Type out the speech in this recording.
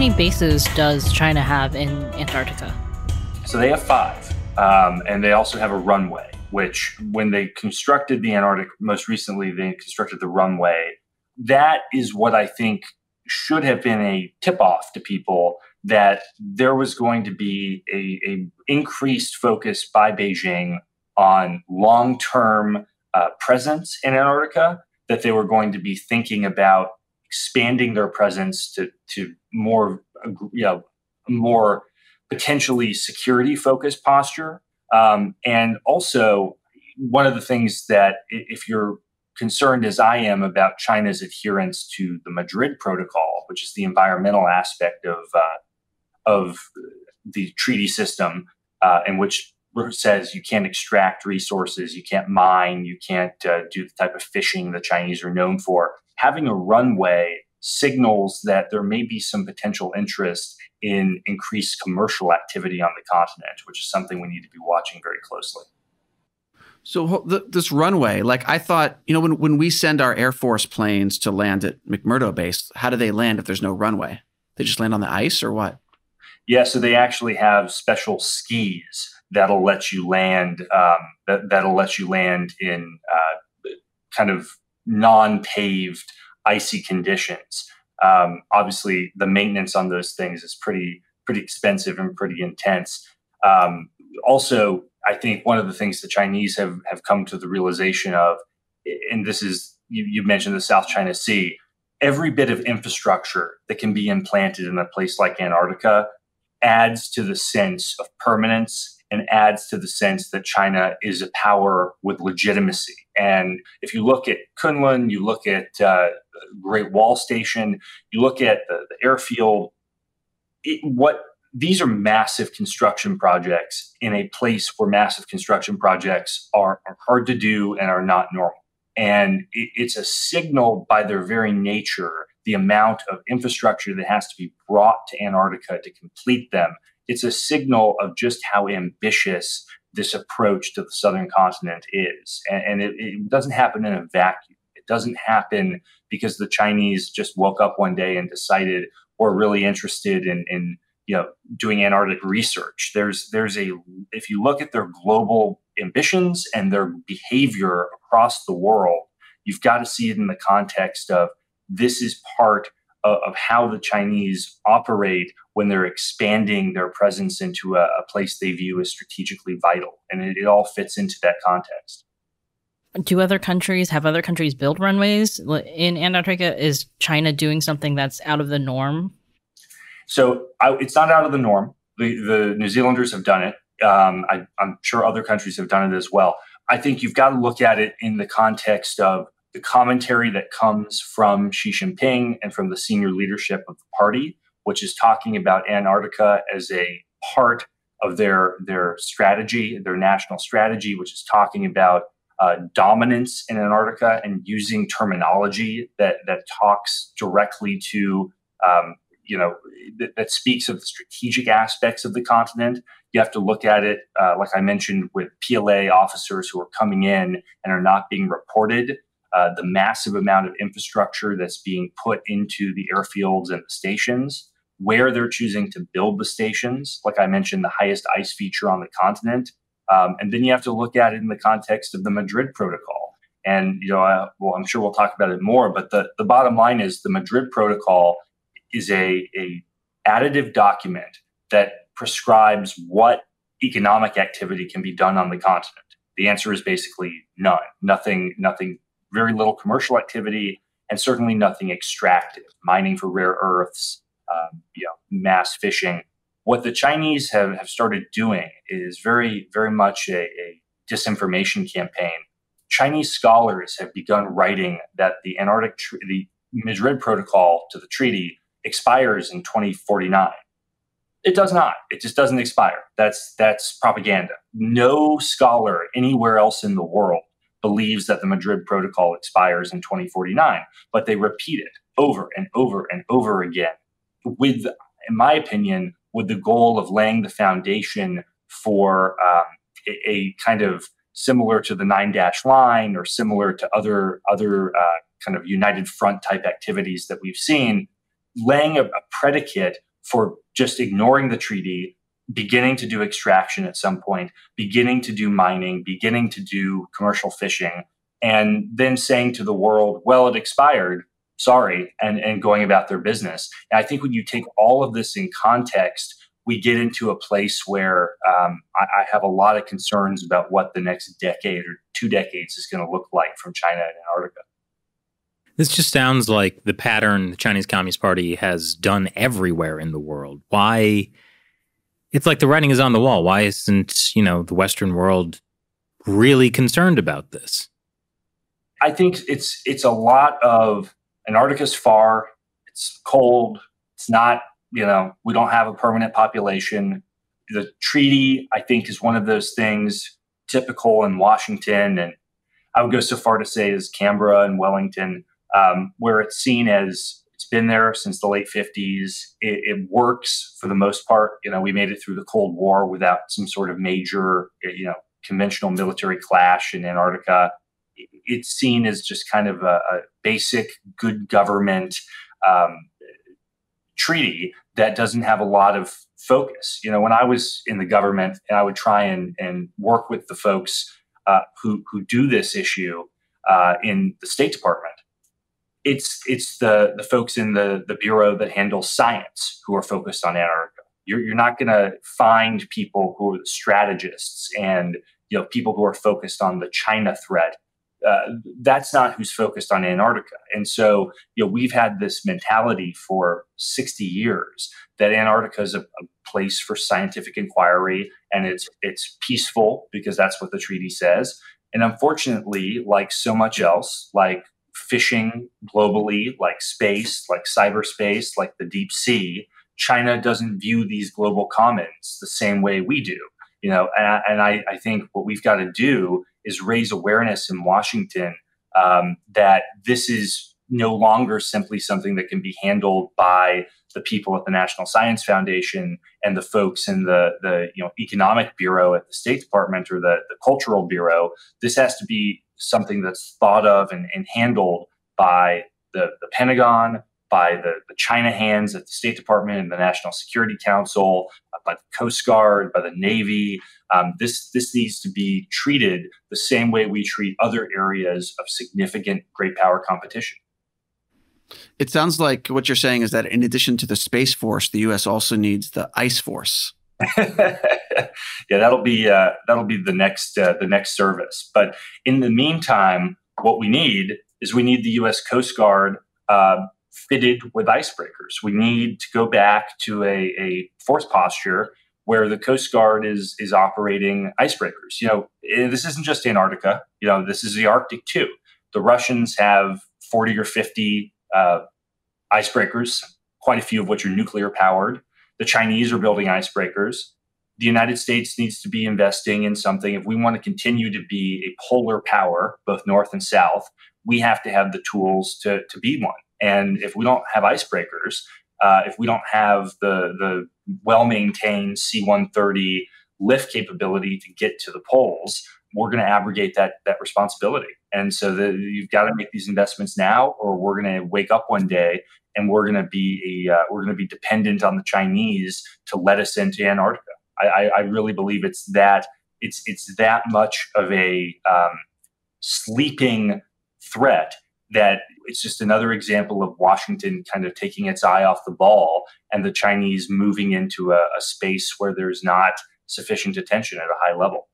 many bases does China have in Antarctica? So they have 5, and they also have a runway, which when they constructed the Antarctic, most recently they constructed the runway. That is what I think should have been a tip-off to people that there was going to be a increased focus by Beijing on long-term presence in Antarctica, that they were going to be thinking about expanding their presence to more, more potentially security-focused posture. And also, one of the things that, if you're concerned as I am about China's adherence to the Madrid Protocol, which is the environmental aspect of the treaty system, in which says you can't extract resources, you can't mine, you can't do the type of fishing the Chinese are known for. Having a runway signals that there may be some potential interest in increased commercial activity on the continent, which is something we need to be watching very closely. So this runway, like I thought, when we send our Air Force planes to land at McMurdo Base, how do they land if there's no runway? They just land on the ice or what? Yeah, so they actually have special skis that'll let you land. That'll let you land in kind of non-paved, icy conditions. Obviously, the maintenance on those things is pretty expensive and pretty intense. Also, I think one of the things the Chinese have come to the realization of, and this is, you mentioned the South China Sea, every bit of infrastructure that can be implanted in a place like Antarctica adds to the sense of permanence and adds to the sense that China is a power with legitimacy. And if you look at Kunlun, you look at Great Wall Station, you look at the airfield, these are massive construction projects in a place where massive construction projects are hard to do and are not normal. And it's a signal by their very nature, the amount of infrastructure that has to be brought to Antarctica to complete them. It's a signal of just how ambitious this approach to the southern continent is. And it doesn't happen in a vacuum. It doesn't happen because the Chinese just woke up one day and decided we're really interested in doing Antarctic research. If you look at their global ambitions and their behavior across the world, you've got to see it in the context of this is part of how the Chinese operate when they're expanding their presence into a place they view as strategically vital. And it all fits into that context. Have other countries built runways in Antarctica? Is China doing something that's out of the norm? So it's not out of the norm. The New Zealanders have done it. I'm sure other countries have done it as well. I think you've got to look at it in the context of the commentary that comes from Xi Jinping and from the senior leadership of the party, which is talking about Antarctica as a part of their strategy, their national strategy, which is talking about dominance in Antarctica and using terminology that talks directly to that speaks of the strategic aspects of the continent. You have to look at it, like I mentioned, with PLA officers who are coming in and are not being reported, the massive amount of infrastructure that's being put into the airfields and the stations, where they're choosing to build the stations, like I mentioned, the highest ice feature on the continent. And then you have to look at it in the context of the Madrid Protocol. And, I'm sure we'll talk about it more, but the bottom line is the Madrid Protocol is a additive document that prescribes what economic activity can be done on the continent. The answer is basically none. Nothing, very little commercial activity, and certainly nothing extractive, mining for rare earths, mass fishing. What the Chinese have started doing is very, very much a disinformation campaign. Chinese scholars have begun writing that the the Madrid Protocol to the treaty expires in 2049. It does not. It just doesn't expire. That's propaganda. No scholar anywhere else in the world believes that the Madrid Protocol expires in 2049, but they repeat it over and over and over again with, in my opinion, with the goal of laying the foundation for a kind of similar to the 9-dash line or similar to other kind of United Front type activities that we've seen, laying a predicate for just ignoring the treaty, beginning to do extraction at some point, beginning to do mining, beginning to do commercial fishing, and then saying to the world, well, it expired, sorry, and going about their business. And I think when you take all of this in context, we get into a place where I have a lot of concerns about what the next decade or 2 decades is going to look like from China and Antarctica. This just sounds like the pattern the Chinese Communist Party has done everywhere in the world. Why? It's like the writing is on the wall. Why isn't, the Western world really concerned about this? I think it's a lot of Antarctica's far, it's cold, it's not, we don't have a permanent population. The treaty, I think, is one of those things typical in Washington, and I would go so far to say as Canberra and Wellington, where it's seen as it's been there since the late 50s. It works for the most part. We made it through the Cold War without some sort of major, conventional military clash in Antarctica. It's seen as just kind of a basic good government treaty that doesn't have a lot of focus. When I was in the government, and I would try and work with the folks who do this issue in the State Department. It's the folks in the bureau that handles science who are focused on Antarctica. You're not going to find people who are strategists and people who are focused on the China threat. That's not who's focused on Antarctica. And so, we've had this mentality for 60 years that Antarctica is a place for scientific inquiry, and it's peaceful because that's what the treaty says. And unfortunately, like so much else, like fishing globally, like space, like cyberspace, like the deep sea, China doesn't view these global commons the same way we do. And I think what we've got to do is raise awareness in Washington that this is no longer simply something that can be handled by the people at the National Science Foundation and the folks in the Economic Bureau at the State Department or the Cultural Bureau. This has to be something that's thought of and handled by the Pentagon, by the China hands at the State Department and the National Security Council, by the Coast Guard, by the Navy. This needs to be treated the same way we treat other areas of significant great power competition. It sounds like what you're saying is that in addition to the Space Force, the U.S. also needs the Ice Force. Yeah, that'll be the next service. But in the meantime, what we need is the U.S. Coast Guard fitted with icebreakers. We need to go back to a force posture where the Coast Guard is operating icebreakers. This isn't just Antarctica. This is the Arctic too. The Russians have 40 or 50 icebreakers, quite a few of which are nuclear powered. The Chinese are building icebreakers. The United States needs to be investing in something. If we want to continue to be a polar power, both north and south, we have to have the tools to be one. And if we don't have icebreakers, if we don't have the well-maintained C-130 lift capability to get to the poles, we're going to abrogate that responsibility. And so you've got to make these investments now, or we're going to wake up one day and we're going to be dependent on the Chinese to let us into Antarctica. I really believe it's that much of a sleeping threat that it's just another example of Washington kind of taking its eye off the ball and the Chinese moving into a space where there's not sufficient attention at a high level.